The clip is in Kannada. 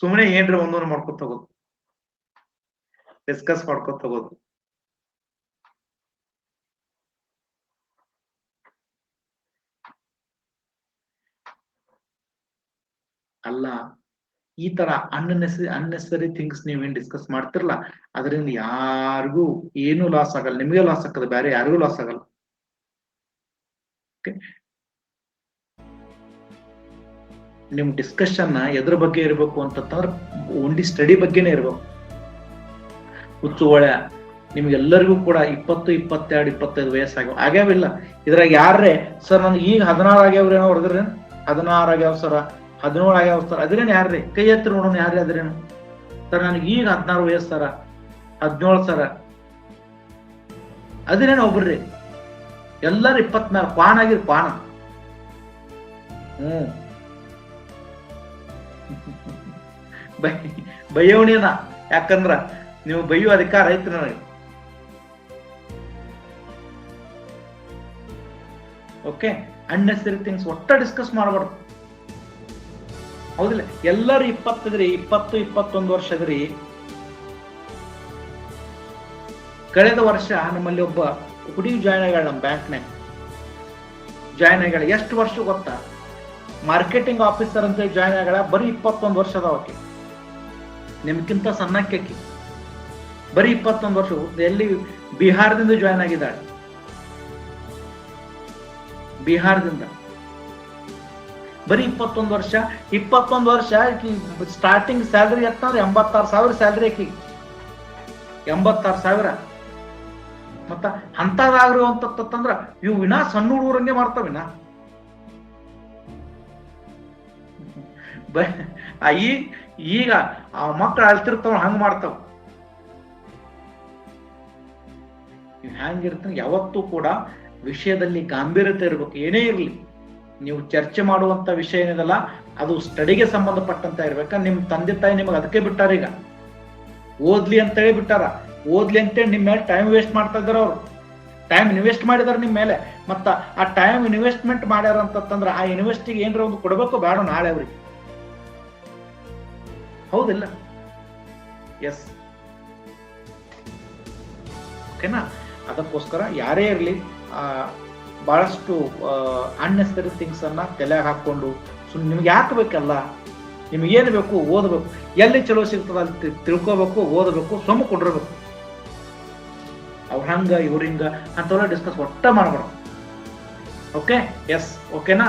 ಸುಮ್ಮನೆ ಏನ್ರಿ ಒಂದೊಂದು ಮಾಡ್ಕೊತ ಹೋಗೋದು, ಡಿಸ್ಕಸ್ ಮಾಡ್ಕೊತ ಹೋಗೋದು. ಅಲ್ಲ, ಈ ತರ ಅನ್ನೆಸರಿ ಥಿಂಗ್ಸ್ ನೀವೇನ್ ಡಿಸ್ಕಸ್ ಮಾಡ್ತಿರಲ್ಲ, ಅದರಿಂದ ಯಾರಿಗೂ ಏನೂ ಲಾಸ್ ಆಗಲ್ಲ. ನಿಮಗೆ ಲಾಸ್ ಆಗ್ತದೆ, ಬೇರೆ ಯಾರಿಗೂ ಲಾಸ್ ಆಗಲ್ಲ. ನಿಮ್ ಡಿಸ್ಕಷನ್ ಎದ್ರ ಬಗ್ಗೆ ಇರ್ಬೇಕು ಅಂತಂದ್ರೆ ಓನ್ಲಿ ಸ್ಟಡಿ ಬಗ್ಗೆನೇ ಇರ್ಬೇಕು. ಹುಚ್ಚು ಒಳ್ಳೆ ನಿಮ್ಗೆಲ್ಲರಿಗೂ ಕೂಡ 20, 22, 25 ವಯಸ್ಸಾಗ್ಯಾವ, ಆಗ್ಯಾವಿಲ್ಲ. ಇದ್ರಾಗ ಯಾರೇ ಸರ್ ನನ್ಗೆ ಈಗ 16 ಆಗ್ಯಾವ್ರಿ ಏನೋ ಹೊಡೆದ್ರಿ, 16 ಆಗ್ಯಾವ ಸರ, 17 ಆಗ್ಯಾವ ಸರ್, ಅದ್ರೇನ್ ಯಾರ್ರಿ? ಕೈ ಎತ್ತರ ನೋಡೋಣ, ಯಾರೇ ಅದ್ರೇನು? ಸರ್ ನನಗೆ ಈಗ 16 ವಯಸ್ಸು ಸರ, 17 ಸರ, ಅದ್ರೇನು ಒಬ್ರಿ? ಎಲ್ಲಾರು 24 ಪಾನ್ ಆಗಿರ್ ಪಾನ. ಬೈಯವಣಿನ, ಯಾಕಂದ್ರ ನೀವು ಬೈಯೋ ಅಧಿಕಾರ ಐತಿ ನನಗೆ. ಓಕೆ, ಅನ್ನೆಸರಿ ಥಿಂಗ್ಸ್ ಒಟ್ಟ ಡಿಸ್ಕಸ್ ಮಾಡಬಾರ್ದು, ಹೌದಿಲ್ಲ? ಎಲ್ಲರೂ 20 ಇದ್ರಿ, 20, 21 ವರ್ಷ ಇದ್ರಿ. ಕಳೆದ ವರ್ಷ ನಮ್ಮಲ್ಲಿ ಒಬ್ಬ ಹುಡುಗಿ ಜಾಯ್ನ್ ಆಗ್ಯಾಳ, ನಮ್ಮ ಬ್ಯಾಂಕ್ನಾಗ ಜಾಯ್ನ್ ಆಗ್ಯಾಳ. ಎಷ್ಟು ವರ್ಷ ಗೊತ್ತಾ? ಮಾರ್ಕೆಟಿಂಗ್ ಆಫೀಸರ್ ಅಂತ ಜಾಯ್ನ್ ಆಗ್ಯಾಳ. ಬರೀ 21 ವರ್ಷ ಅದಾವ ಆಕಿ, ನಿಮ್ಗಿಂತ ಸಣ್ಣಕ್ಕೆ ಆಕಿ. ಬರೀ 21 ವರ್ಷ. ಎಲ್ಲಿ? ಬಿಹಾರದಿಂದ ಜಾಯ್ನ್ ಆಗಿದ್ದಾಳೆ, ಬಿಹಾರದಿಂದ. ಬರೀ 21 ವರ್ಷ. 21 ವರ್ಷ ಸ್ಟಾರ್ಟಿಂಗ್ ಸ್ಯಾಲ್ರಿ ಎತ್ತಂದ್ರೆ 86,000 ಸ್ಯಾಲ್ರಿ ಆಕಿ, 86,000. ಮತ್ತ ಅಂತದಾಗ್ರಿ ಅಂತಂದ್ರ ಇವು ವಿನಾ ಸಣ್ಣ ಹುಡುಗರಂಗೆ ಮಾಡ್ತಾವಿನ. ಈಗ ಆ ಮಕ್ಕಳು ಅಳ್ತಿರ್ತಾವ, ಹಂಗ ಮಾಡ್ತಾವ. ಹ್ಯಾಂಗಿರ್ತಾನೆ ಯಾವತ್ತೂ ಕೂಡ ವಿಷಯದಲ್ಲಿ ಗಾಂಭೀರ್ಯತೆ ಇರ್ಬೇಕು. ಏನೇ ಇರ್ಲಿ, ನೀವು ಚರ್ಚೆ ಮಾಡುವಂತ ವಿಷಯ ಏನಿದಲ್ಲ ಅದು ಸ್ಟಡಿಗೆ ಸಂಬಂಧಪಟ್ಟಂತ ಇರ್ಬೇಕ. ನಿಮ್ ತಂದೆ ತಾಯಿ ನಿಮಗೆ ಅದಕ್ಕೆ ಬಿಟ್ಟಾರ, ಈಗ ಓದ್ಲಿ ಅಂತೇಳಿ ಬಿಟ್ಟಾರ. ಓದ್ಲಿ ಅಂತೇಳಿ ನಿಮ್ ಮೇಲೆ ಟೈಮ್ ವೇಸ್ಟ್ ಮಾಡ್ತಾ ಇದಾರ. ಅವ್ರು ಟೈಮ್ ಇನ್ವೆಸ್ಟ್ ಮಾಡಿದಾರ ನಿಮ್ ಮೇಲೆ. ಮತ್ತ ಆ ಟೈಮ್ ಇನ್ವೆಸ್ಟ್ಮೆಂಟ್ ಮಾಡ್ಯಾರ ಅಂತಂದ್ರ ಆ ಇನ್ವೆಸ್ಟಿಗೆ ಏನ್ರ ಒಂದು ಕೊಡ್ಬೇಕು ಬೇಡ ನಾಳೆ ಅವ್ರಿಗೆ, ಹೌದಿಲ್ಲ? ಎಸ್, ಓಕೆನಾ? ಅದಕ್ಕೋಸ್ಕರ ಯಾರೇ ಇರ್ಲಿ ಬಹಳಷ್ಟು ಅನ್ನೆಸರಿ ಥಿಂಗ್ಸ್ ಅನ್ನ ತಲೆಯಾಗ ಹಾಕೊಂಡು ನಿಮ್ಗೆ ಯಾಕೆ ಬೇಕಲ್ಲ, ನಿಮ್ಗೇನು ಬೇಕು ಓದಬೇಕು, ಎಲ್ಲಿ ಚಲೋ ಸಿಗ್ತದ ಅಲ್ಲಿ ತಿಳ್ಕೋಬೇಕು, ಓದಬೇಕು, ಸೊಮ್ಮ ಕೊಡಿರ್ಬೇಕು. ಅವ್ರ ಹಂಗ ಇವ್ರ ಹಿಂಗ ಅಂತೆಲ್ಲ ಡಿಸ್ಕಸ್ ಒಟ್ಟ ಮಾಡ್ಬಾರ್ದು. ಓಕೆ, ಎಸ್, ಓಕೆನಾ?